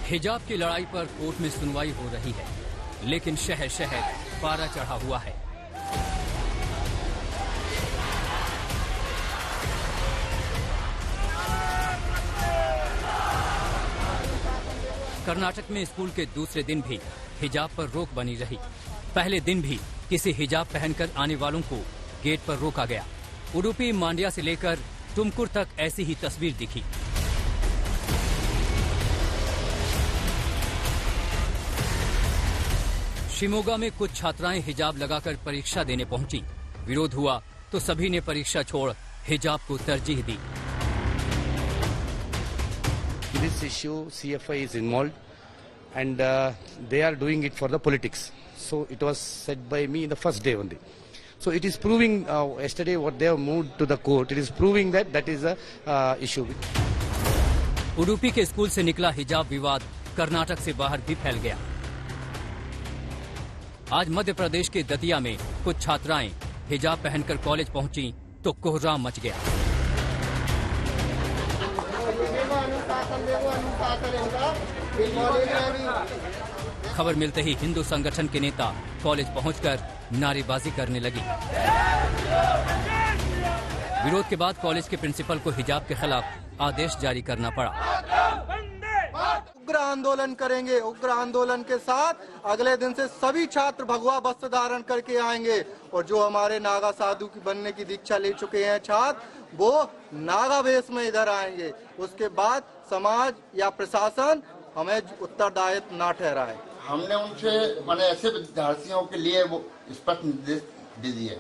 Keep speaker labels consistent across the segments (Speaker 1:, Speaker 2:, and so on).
Speaker 1: हिजाब की लड़ाई पर कोर्ट में सुनवाई हो रही है, लेकिन शहर शहर पारा चढ़ा हुआ है। कर्नाटक में स्कूल के दूसरे दिन भी हिजाब पर रोक बनी रही। पहले दिन भी किसी हिजाब पहनकर आने वालों को गेट पर रोका गया। उडुपी, मांड्या से लेकर तुमकुर तक ऐसी ही तस्वीर दिखी। शिमोगा में कुछ छात्राएं हिजाब लगाकर परीक्षा देने पहुंची। विरोध हुआ तो सभी ने परीक्षा छोड़ हिजाब को तरजीह दी।
Speaker 2: This issue, CFI is involved, and they are doing it for the politics. So it was said by me in the first day only. So it is proving yesterday what they have moved to the court. It is proving that that is a issue.
Speaker 1: Udupi के school से निकला हिजाब विवाद कर्नाटक से बाहर भी फैल गया। आज मध्य प्रदेश के दतिया में कुछ छात्राएं हिजाब पहनकर कॉलेज पहुंची तो कोहराम मच गया। खबर मिलते ही हिंदू संगठन के नेता कॉलेज पहुंचकर नारेबाजी करने लगी। विरोध के बाद कॉलेज के प्रिंसिपल को हिजाब के खिलाफ आदेश जारी करना पड़ा।
Speaker 3: उग्र आंदोलन करेंगे। उग्र आंदोलन के साथ अगले दिन से सभी छात्र भगवा वस्त्र धारण करके आएंगे और जो हमारे नागा साधु की बनने की दीक्षा ले चुके हैं छात्र, वो नागा वेश में इधर आएंगे। उसके बाद समाज या प्रशासन हमें उत्तरदायित्व ना ठहराए।
Speaker 4: हमने उनसे माने ऐसे विद्यार्थियों के लिए वो स्पष्ट निर्देश दे दिए,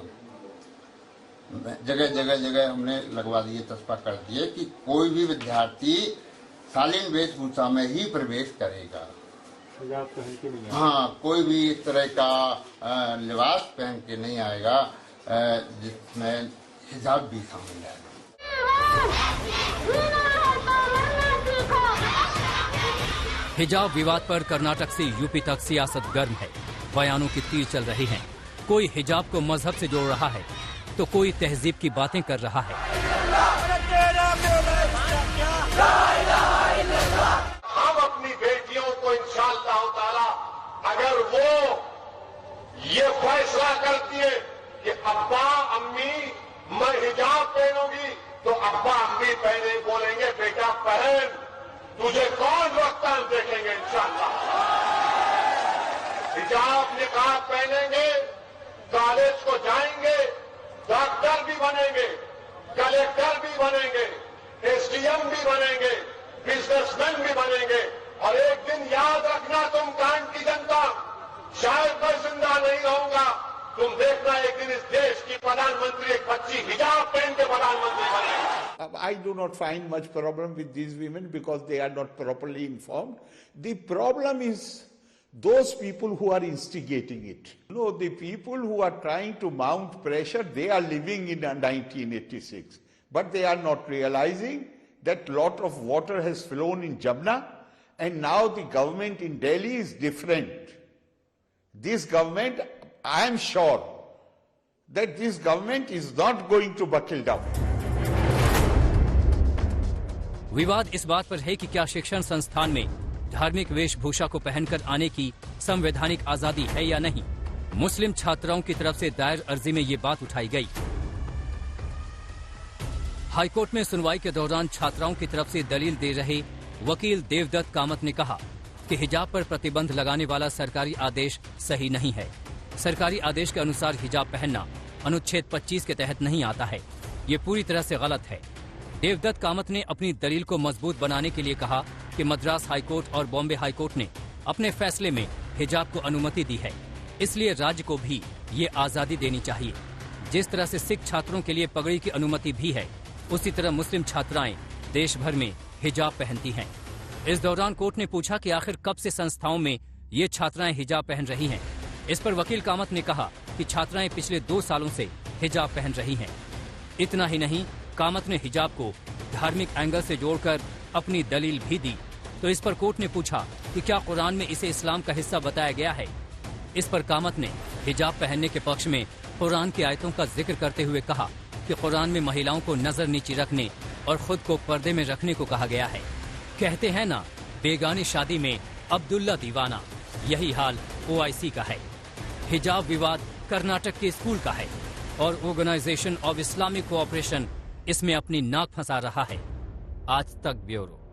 Speaker 4: जगह जगह जगह हमने लगवा दिए, तस्पा कर दिए कि कोई भी विद्यार्थी शालीन वेशभूषा में ही प्रवेश करेगा।
Speaker 5: हिजाब पहन के नहीं आएगा।
Speaker 4: हाँ, कोई भी इस तरह का लिबास पहन के नहीं आएगा जिसमें हिजाब भी शामिल है।
Speaker 1: हिजाब विवाद पर कर्नाटक से यूपी तक सियासत गर्म है। बयानों की तीर चल रही हैं। कोई हिजाब को मजहब से जोड़ रहा है तो कोई तहजीब की बातें कर रहा है।
Speaker 6: हम अपनी बेटियों को इंशाअल्लाह ताला अगर वो ये फैसला करती है कि अब्बा अम्मी मैं हिजाब पहनूंगी, तो अब्बा अम्मी पहने बोलेंगे बेटा पहन, तुझे कौन रोकता हम देखेंगे इंशाअल्लाह। हिजाब निकाब पहनेंगे, कॉलेज को जाएंगे, डॉक्टर भी बनेंगे, कलेक्टर भी बनेंगे, एसडीएम भी बनेंगे, बिजनेसमैन भी बनेंगे। और एक दिन याद रखना तुम कांड की जनता, शायद मैं जिंदा नहीं रहूंगा, तुम देखना एक दिन इस देश की प्रधानमंत्री एक बच्ची हिजाब पहन के प्रधानमंत्री बनेगी।
Speaker 7: I do not find much problem with these women because they are not properly informed. The problem is those people who are instigating it. No, the people who are trying to mount pressure, they are living in 1986. But they are not realizing that lot of water has flown in Jamna and now the government in Delhi is different. This government, I am sure that this government is not going to buckle down.
Speaker 1: विवाद इस बात पर है कि क्या शिक्षण संस्थान में धार्मिक वेशभूषा को पहनकर आने की संवैधानिक आजादी है या नहीं। मुस्लिम छात्राओं की तरफ से दायर अर्जी में ये बात उठाई गई। हाईकोर्ट में सुनवाई के दौरान छात्राओं की तरफ से दलील दे रहे वकील देवदत्त कामत ने कहा कि हिजाब पर प्रतिबंध लगाने वाला सरकारी आदेश सही नहीं है। सरकारी आदेश के अनुसार हिजाब पहनना अनुच्छेद 25 के तहत नहीं आता है। ये पूरी तरह से गलत है। देवदत्त कामत ने अपनी दलील को मजबूत बनाने के लिए कहा कि मद्रास हाईकोर्ट और बॉम्बे हाईकोर्ट ने अपने फैसले में हिजाब को अनुमति दी है, इसलिए राज्य को भी ये आजादी देनी चाहिए। जिस तरह से सिख छात्रों के लिए पगड़ी की अनुमति भी है, उसी तरह मुस्लिम छात्राएं देश भर में हिजाब पहनती हैं। इस दौरान कोर्ट ने पूछा कि आखिर कब से संस्थाओं में ये छात्राएं हिजाब पहन रही हैं। इस पर वकील कामत ने कहा कि छात्राएं पिछले 2 सालों से हिजाब पहन रही हैं। इतना ही नहीं, कामत ने हिजाब को धार्मिक एंगल से जोड़कर अपनी दलील भी दी। तो इस पर कोर्ट ने पूछा कि क्या कुरान में इसे इस्लाम का हिस्सा बताया गया है। इस पर कामत ने हिजाब पहनने के पक्ष में कुरान की आयतों का जिक्र करते हुए कहा कि कुरान में महिलाओं को नजर नीची रखने और खुद को पर्दे में रखने को कहा गया है। कहते हैं ना, बेगानी शादी में अब्दुल्ला दीवाना, यही हाल OIC का है। हिजाब विवाद कर्नाटक के स्कूल का है और ऑर्गेनाइजेशन ऑफ इस्लामिक कोऑपरेशन इसमें अपनी नाक फंसा रहा है। आज तक ब्यूरो।